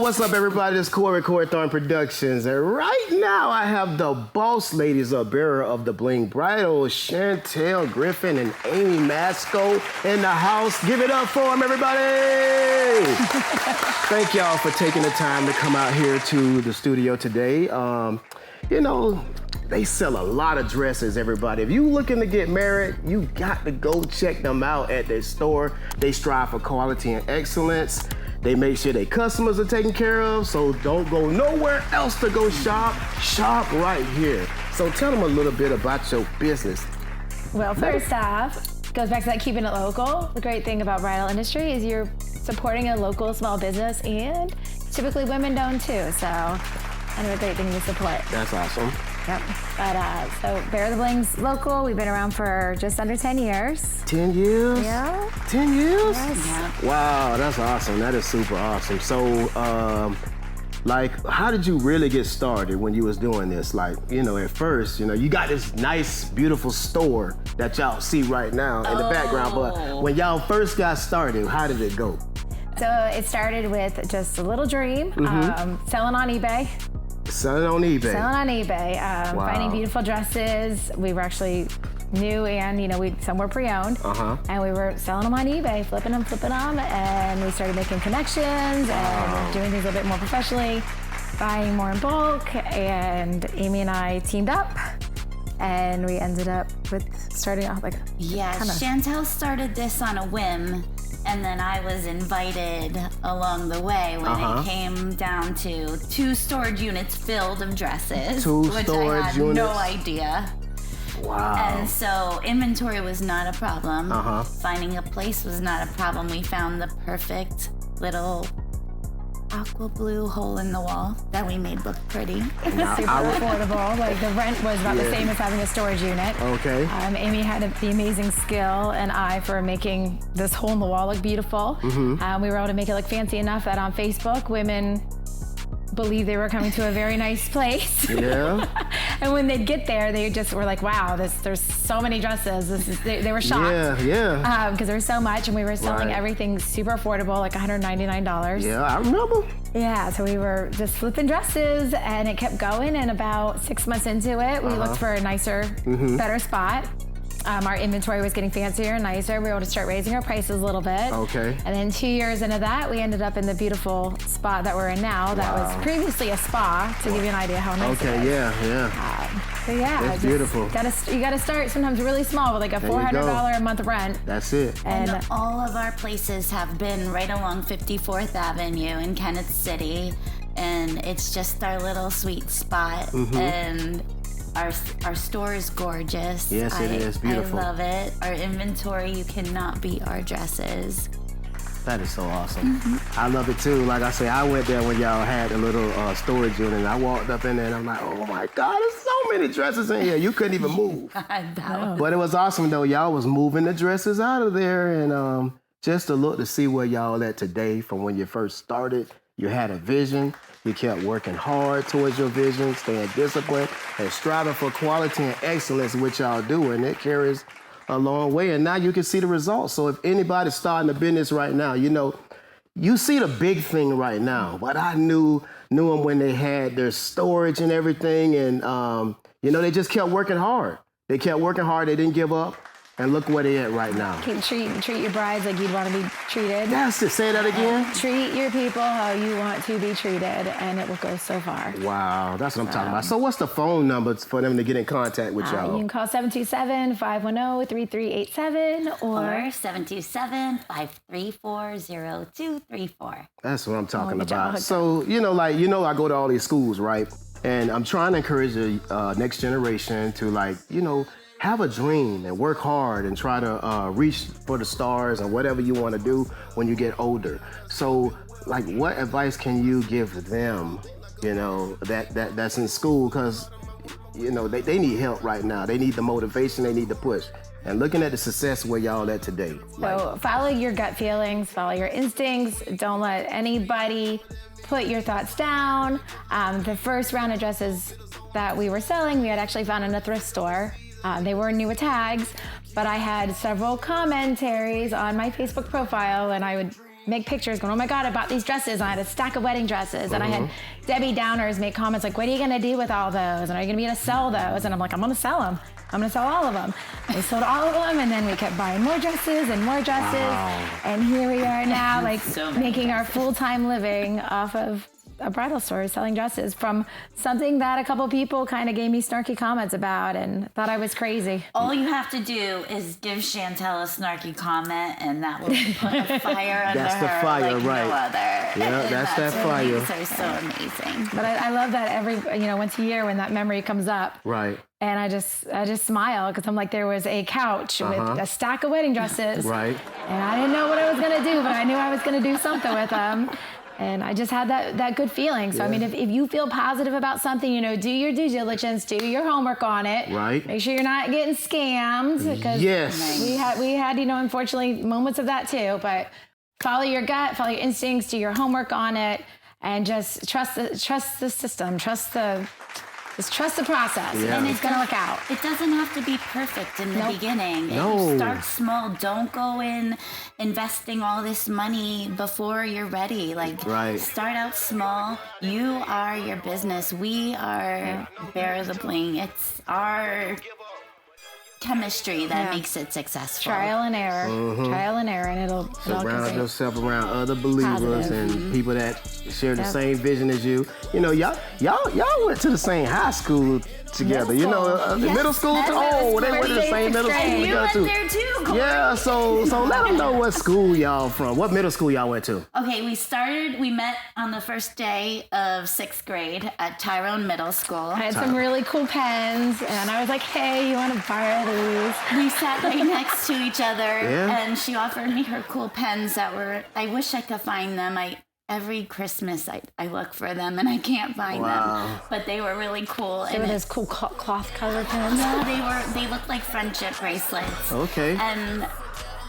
What's up, everybody? This is Corey Thornton Productions. And right now, I have the boss ladies of bearer of the Bling Bridal, Chantel Griffin and Amy Masco in the house. Give it up for them, everybody! Thank y'all for taking the time to come out here to the studio today. You know, they sell a lot of dresses, everybody. If you looking to get married, you got to go check them out at their store. They strive for quality and excellence. They make sure their customers are taken care of, so don't go nowhere else to go shop. Shop right here. So tell them a little bit about your business. Well, first off, goes back to that keeping it local. The great thing about bridal industry is you're supporting a local small business, and typically women-owned too, so kind of a great thing to support. That's awesome. Yep. But so Bear the Bling's local. We've been around for just under 10 years. 10 years? Yeah. 10 years? Yes. Yeah. Wow, that's awesome. That is super awesome. So, like, how did you really get started when you was doing this? Like, you know, at first, you know, you got this nice, beautiful store that y'all see right now in the background, but when y'all first got started, how did it go? So it started with just a little dream, selling on eBay. Selling on eBay. Selling on eBay, Wow. finding beautiful dresses. We were actually new, and you know, some were pre-owned, and we were selling them on eBay, flipping them, and we started making connections and doing things a little bit more professionally, buying more in bulk. And Amy and I teamed up, and we ended up with starting off like Chantel started this on a whim. And then I was invited along the way when it came down to 2 storage units filled of dresses. 2 which storage I had units? no idea. Wow. And so inventory was not a problem. Finding a place was not a problem. We found the perfect little aqua blue hole in the wall that we made look pretty. super affordable. Like the rent was about the same as having a storage unit. Okay. Amy had the amazing skill and eye for making this hole in the wall look beautiful. We were able to make it look fancy enough that on Facebook, women believed they were coming to a very nice place. Yeah. And when they'd get there, they just were like, wow, there's so many dresses. They were shocked. Yeah. Because there was so much, and we were selling everything super affordable, like $199. Yeah, I remember. Yeah, so we were just flipping dresses, and it kept going, and about 6 months into it, we looked for a nicer, better spot. Our inventory was getting fancier and nicer. We were able to start raising our prices a little bit. Okay. And then 2 years into that, we ended up in the beautiful spot that we're in now. That was previously a spa, to give you an idea how nice it is. So yeah, it's beautiful. You gotta start sometimes really small with like a $400 a month rent. That's it. And all of our places have been right along 54th Avenue in Kenneth City. And it's just our little sweet spot. And our store is gorgeous. Yes, it is beautiful. I love it. Our inventory, you cannot beat our dresses. That is so awesome. I love it too. Like I say, I went there when y'all had a little storage unit, and I walked up in there and I'm like, oh my God, there's so many dresses in here. You couldn't even move. But it was awesome though. Y'all was moving the dresses out of there, and just to look to see where y'all at today from when you first started. You had a vision. You kept working hard towards your vision, staying disciplined, and striving for quality and excellence, which y'all do, and it carries a long way. And now you can see the results. So if anybody's starting a business right now, you know, you see the big thing right now. But I knew them when they had their storage and everything, and you know, they just kept working hard. They kept working hard. They didn't give up. And look where they at right now. Treat your brides like you'd want to be treated. Yes, say that again. Treat your people how you want to be treated, and it will go so far. Wow, that's what I'm talking about. So what's the phone number for them to get in contact with y'all? You can call 727-510-3387 or 727-534-0234. That's what I'm talking about. So, I go to all these schools, right? And I'm trying to encourage the next generation to, have a dream and work hard and try to reach for the stars and whatever you want to do when you get older. So, what advice can you give them, that's in school? Because, they need help right now. They need the motivation. They need the push. And looking at the success where y'all at today. So follow your gut feelings, follow your instincts. Don't let anybody put your thoughts down. The first round of dresses that we were selling, we had actually found in a thrift store. They were new with tags, but I had several commentaries on my Facebook profile, and I would make pictures going, oh my God, I bought these dresses. And I had a stack of wedding dresses. And I had Debbie Downers make comments like, what are you going to do with all those? And are you going to be able to sell those? And I'm like, I'm going to sell them. I'm going to sell all of them. We sold all of them, and then we kept buying more dresses and more dresses. Wow. And here we are now, like making our full-time living off of a bridal store selling dresses from something that a couple people kind of gave me snarky comments about and thought I was crazy. All you have to do is give Chantel a snarky comment, and that will put a fire under that's the her fire, like right. no other. Yeah, that's that fire. Makes her so amazing. But I love that every, once a year when that memory comes up. Right. And I just smile because I'm like, there was a couch with a stack of wedding dresses. Right. And I didn't know what I was going to do, but I knew I was going to do something with them. And I just had that good feeling. So, I mean, if you feel positive about something, do your due diligence, do your homework on it. Right. Make sure you're not getting scammed. Because we had, unfortunately, moments of that too. But follow your gut, follow your instincts, do your homework on it, and just trust the system, trust the process, and it's going to work out. It doesn't have to be perfect in the beginning. No. You start small. Don't go in investing all this money before you're ready. Start out small. You are your business. We are Bear the Bling. It's our chemistry that makes it successful. Trial and error, and it'll surround yourself around other believers and people that share the same vision as you. Y'all went to the same high school together. Middle school too. Oh, they went to the same middle school you together went too. there too. Corey. Yeah, so let them know what school y'all from. What middle school y'all went to? Okay, we met on the first day of 6th grade at Tyrone Middle School. I had some really cool pens, and I was like, hey, you want to borrow these? We sat right next to each other, and she offered me her cool pens that were, I wish I could find them. Every Christmas, I look for them, and I can't find them. But they were really cool. They were those cool cloth color pens? Yeah, they looked like friendship bracelets. Okay. And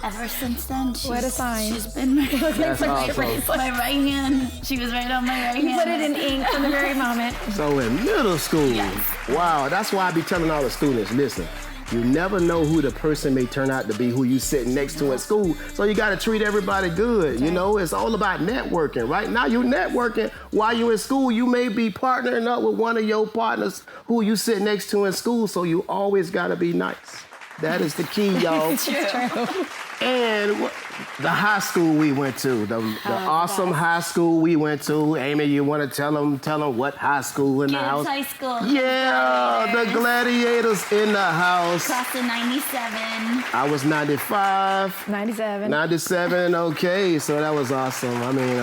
ever since then, she's been my friendship bracelet. My right hand. She was right on my right hand. You put it in ink from the very moment. So in middle school, yes. Wow, that's why I be telling all the students, listen, you never know who the person may turn out to be who you sitting next to at school. So you got to treat everybody good. Okay. It's all about networking. Right now you're networking while you're in school. You may be partnering up with one of your partners who you sit next to in school. So you always got to be nice. That is the key, y'all. It's true. And the high school we went to, the awesome high school we went to. Amy, you want to tell them what high school in the house? High school. Yeah, the Gladiators in the house. Class of 97. I was 95. 97, okay. So that was awesome. I mean,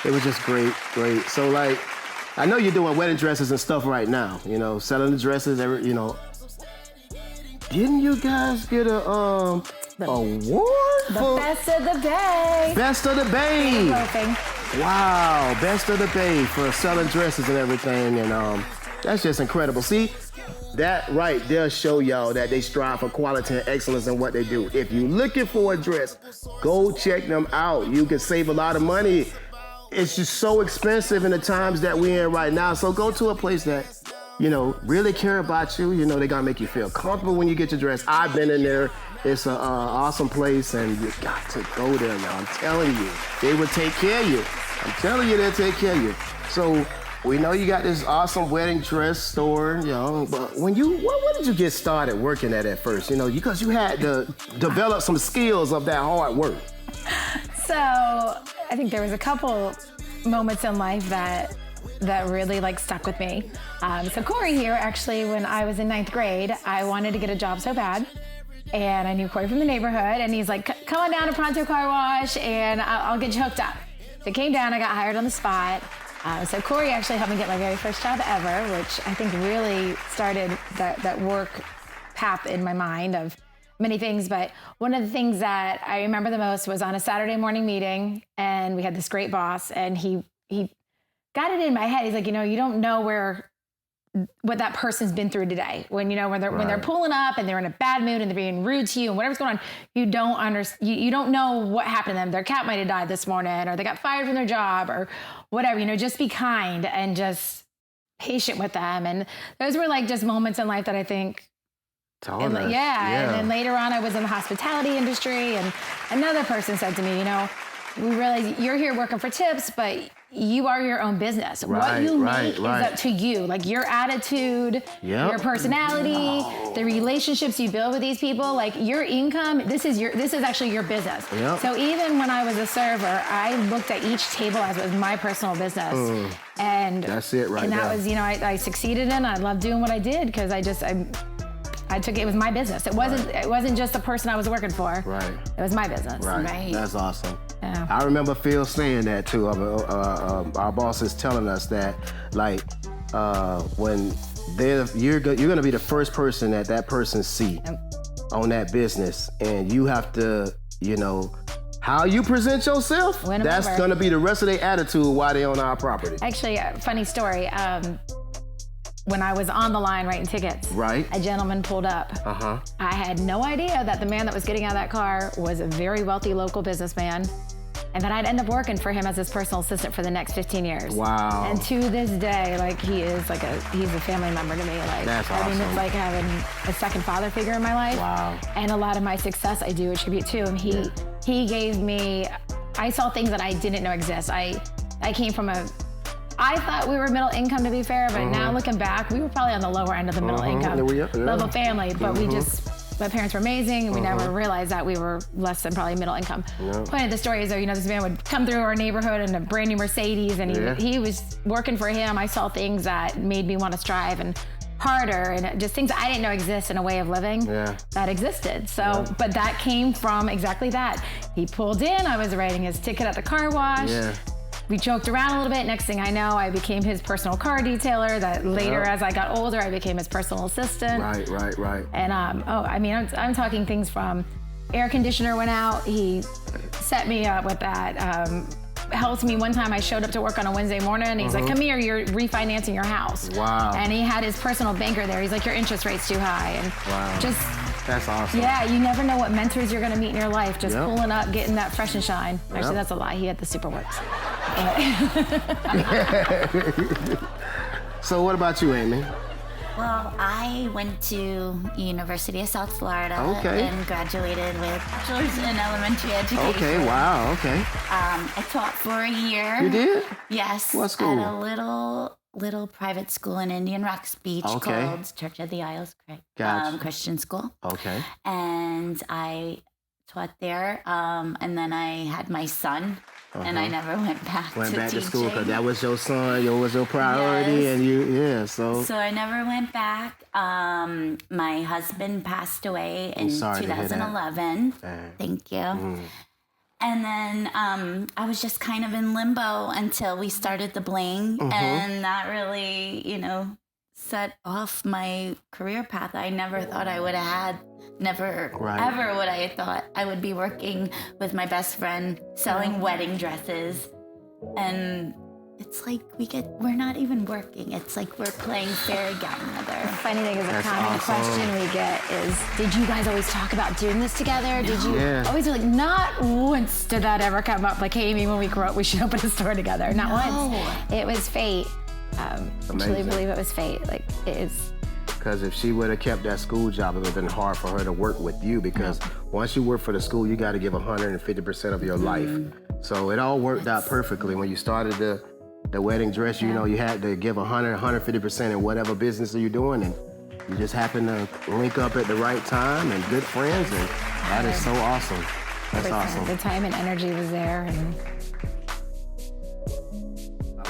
it was just great. So, I know you're doing wedding dresses and stuff right now, selling the dresses, Didn't you guys get a award? The Best of the Bay. Best of the Bay. Wow, Best of the Bay for selling dresses and everything, and that's just incredible. See, that right there show y'all that they strive for quality and excellence in what they do. If you're looking for a dress, go check them out. You can save a lot of money. It's just so expensive in the times that we're in right now. So go to a place that really care about you. They're gonna make you feel comfortable when you get your dress. I've been in there. It's an awesome place, and you got to go there, y'all. I'm telling you, they will take care of you. I'm telling you, they'll take care of you. So we know you got this awesome wedding dress store, but when what did you get started working at first? Because you had to develop some skills of that hard work. So I think there was a couple moments in life that really stuck with me. So Corey here, actually, when I was in 9th grade, I wanted to get a job so bad. And I knew Corey from the neighborhood, and he's like, come on down to Pronto Car Wash and I'll get you hooked up. So I came down, I got hired on the spot. So Corey actually helped me get my very first job ever, which I think really started that work path in my mind of many things. But one of the things that I remember the most was on a Saturday morning meeting, and we had this great boss, and he got it in my head. He's like, you don't know what that person's been through today. When they're pulling up and they're in a bad mood and they're being rude to you and whatever's going on, you don't know what happened to them. Their cat might have died this morning, or they got fired from their job, or whatever. Just be kind and just patient with them. And those were just moments in life that I think. And then later on, I was in the hospitality industry, and another person said to me, we realized you're here working for tips, but you are your own business. Right, what you make is right. up to you. Like your attitude, your personality, the relationships you build with these people, like your income, this is actually your business. Yep. So even when I was a server, I looked at each table as it was my personal business. And that's it right And that there. was, I succeeded in. I loved doing what I did because I took it was my business. It wasn't just the person I was working for. Right. It was my business. Right. That's awesome. Yeah. I remember Phil saying that too. Our boss is telling us that, like, when you're going to be the first person that person see on that business, and you have to, how you present yourself. That's going to be the rest of their attitude while they're on our property. Actually, a funny story. When I was on the line writing tickets, a gentleman pulled up. I had no idea that the man that was getting out of that car was a very wealthy local businessman, and that I'd end up working for him as his personal assistant for the next 15 years. Wow. And to this day, like, he's a family member to me. Like, that's awesome. I mean, it's like having a second father figure in my life. Wow. And a lot of my success I do attribute to him. He gave me, I saw things that I didn't know exist. I came from I thought we were middle income, to be fair, but now looking back, we were probably on the lower end of the middle income level family. But my parents were amazing. We never realized that we were less than probably middle income. Point of the story is, though, this man would come through our neighborhood in a brand new Mercedes, and he was working for him. I saw things that made me want to strive and harder, and just things I didn't know exist in a way of living that existed. So, but that came from exactly that. He pulled in, I was writing his ticket at the car wash. We joked around a little bit. Next thing I know, I became his personal car detailer. That later, as I got older, I became his personal assistant. Right. And I'm talking things from air conditioner went out. He set me up with that. Helped me one time. I showed up to work on a Wednesday morning, and he's like, "Come here, you're refinancing your house." Wow. And he had his personal banker there. He's like, "Your interest rate's too high." And just. That's awesome. Yeah, you never know what mentors you're going to meet in your life. Just pulling up, getting that fresh and shine. Actually, that's a lie. He had the super works. So what about you, Amy? Well, I went to University of South Florida and graduated with bachelor's in elementary education. Okay, wow, okay. I taught for a year. You did? Yes. What school? At a little private school in Indian Rocks Beach called Church of the Isles Christian School. Okay. And I taught there, and then I had my son, and I never went back to school because that was your son, was your priority, and so I never went back. My husband passed away in 2011. Thank you. And then I was just kind of in limbo until we started the Bling, and that really, set off my career path. I never thought I would have had, ever would I have thought I would be working with my best friend selling wedding dresses. And it's like we're not even working. It's like we're playing fairy godmother. The funny thing is, a common question we get is, did you guys always talk about doing this together? Did you always be like, not once did that ever come up, like, hey, Amy, when we grow up, we should open a store together. Not once. It was fate. I truly believe it was fate. Like, it is. Because if she would have kept that school job, it would have been hard for her to work with you, because once you work for the school, you got to give 150% of your life. So it all worked out perfectly. When you started the wedding dress, you had to give 150% in whatever business you're doing, and you just happen to link up at the right time and good friends, and that is so awesome. That's awesome. The time and energy was there. And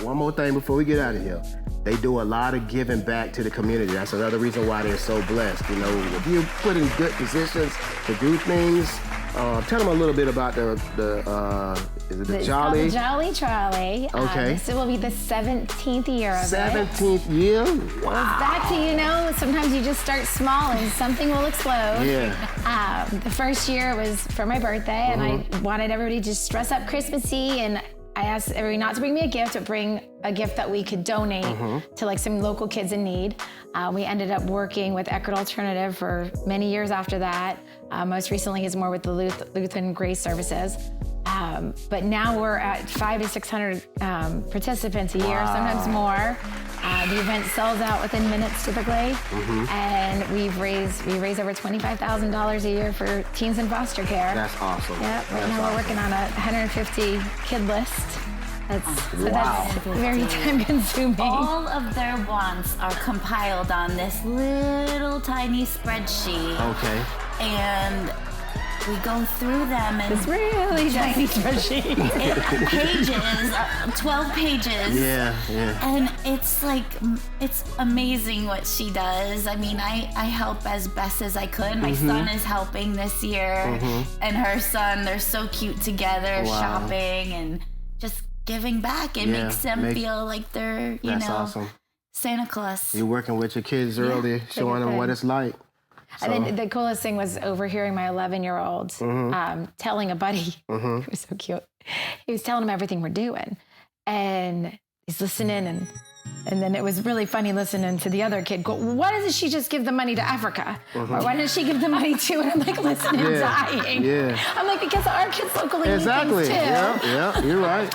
one more thing before we get out of here. They do a lot of giving back to the community. That's another reason why they're so blessed. If you put in good positions to do things, tell them a little bit about the Jolly? The Jolly Trolley. Okay. This will be the 17th year of 17th year? Wow. Well, back to, sometimes you just start small and something will explode. Yeah. The first year was for my birthday, and I wanted everybody to just dress up Christmassy, and I asked everybody not to bring me a gift, but bring a gift that we could donate to like some local kids in need. We ended up working with Eckerd Alternative for many years after that. Most recently, he's more with the Lutheran Grace Services. But now we're at 500 to 600 participants a year, sometimes more. The event sells out within minutes typically, and we raise over $25,000 a year for teens in foster care. That's awesome. Yeah, right now we're working on a 150 kid list. That's very time consuming. All of their wants are compiled on this little tiny spreadsheet. Okay. And we go through them and it's really tiny spreadsheet. Pages, 12 pages. Yeah. And it's like, it's amazing what she does. I mean, I help as best as I could. My son is helping this year, and her son, they're so cute together, shopping and just giving back. It makes them feel like they're, you know, awesome. Santa Claus. You're working with your kids early, showing them what it's like. So. And then the coolest thing was overhearing my 11-year-old telling a buddy, it was so cute. He was telling him everything we're doing, and he's listening, and then it was really funny listening to the other kid go, why doesn't she just give the money to Africa? Or why doesn't she give the money to, and I'm like listening and dying. Yeah. I'm like, because our kids locally need things too. Yeah, you're right.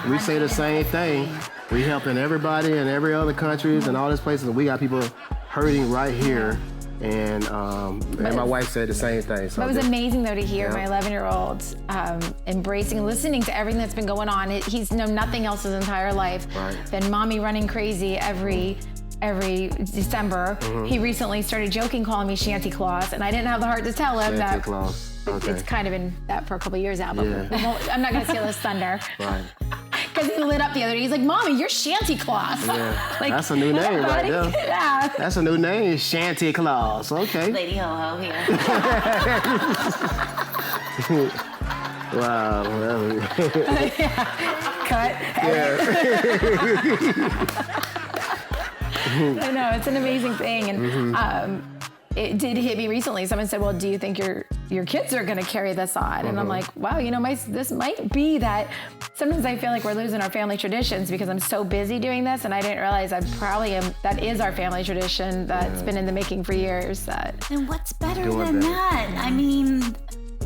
We say the same thing. We helping everybody in every other countries and all these places, and we got people hurting right here. And my wife said the same thing. So it was amazing, though, to hear my 11-year-old embracing and listening to everything that's been going on. He's known nothing else his entire life. Been mommy running crazy every December. He recently started joking, calling me Shanty Claus, and I didn't have the heart to tell him Shanty Claus. Okay. It's kind of been that for a couple of years now, but I'm not going to steal his thunder. Right. Because he lit up the other day. He's like, Mommy, you're Shanty Claus. Yeah. Like, that's a new name right there. Yeah. That's a new name, Shanty Claus. Okay. Lady Ho-Ho here. Wow. Cut. I know, it's an amazing thing. And it did hit me recently. Someone said, well, do you think your kids are going to carry this on? And I'm like, wow, you know, this might be that. Sometimes I feel like we're losing our family traditions because I'm so busy doing this, and I didn't realize I probably am. That is our family tradition that's been in the making for years. And what's better than that? I mean,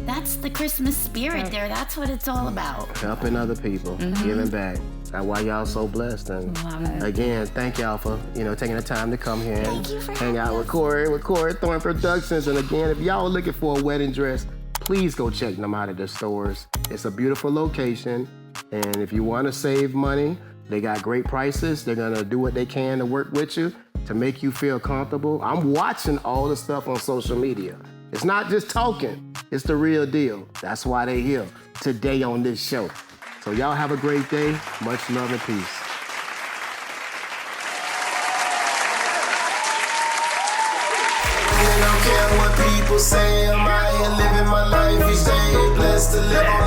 that's the Christmas spirit there. That's what it's all about. Helping other people, giving back. That's why y'all so blessed. And again, thank y'all for taking the time to come here and hang out with Corey Thornton Productions. And again, if y'all are looking for a wedding dress, please go check them out at the stores. It's a beautiful location. And if you want to save money, they got great prices. They're going to do what they can to work with you to make you feel comfortable. I'm watching all the stuff on social media. It's not just talking. It's the real deal. That's why they're here today on this show. So y'all have a great day. Much love and peace. I don't care what people say. I'm out here living my life each day. Blessed to live on